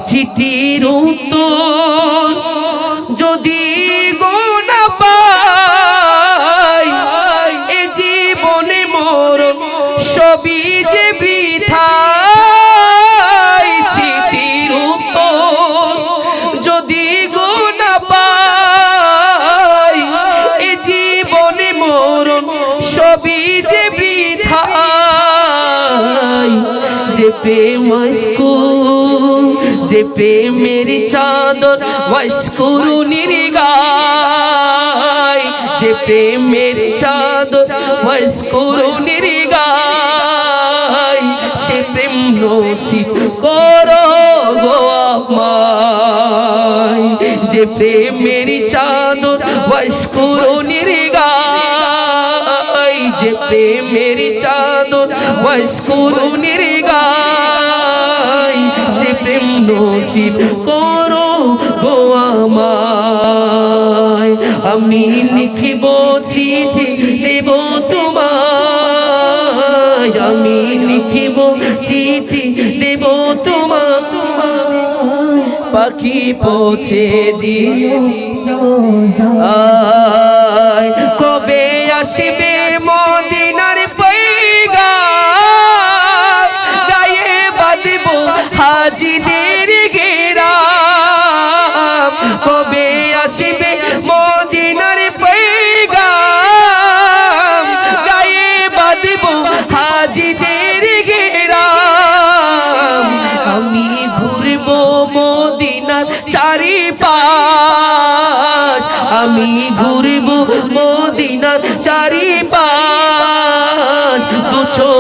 চিঠির উত্তর যদি গো না পাই, এ জীবনে মরণ সবই যে বৃথা। চিঠির উত্তর যদি গো না পাই, এ জীবনে মরণ সবই যে বৃথা। যে প্রেম যে প্রেমের চাদর ওয়াসকরু নির্গায়, যে প্রেমের চাদর ওয়াসকরু নির্গায়, সে প্রেম নসিব করো গো আমায়। যে প্রেমের চাদর ওয়াসকরু নির্গায়, যে প্রেমের চাদর ওয়াসকরু নির্গায়, সে প্রেম নসিব করো গো আমায়। আমি লিখিব চিঠি দেব তোমায়, আমি লিখিব চিঠি দেব তোমায়, পাখি পৌঁছে দিও আয়। কবে আসবে মদিনার পয়গাম, গায়ে বাঁধব হাজিদের গেরাম। কবে আসবে মদিনার পয়গাম, গায়ে বাঁধব হাজিদের গেরাম। আমি ঘুরব মদিনার চারিপাশ, আমি ঘুরব মদিনার চারিপাশ। দু চোখ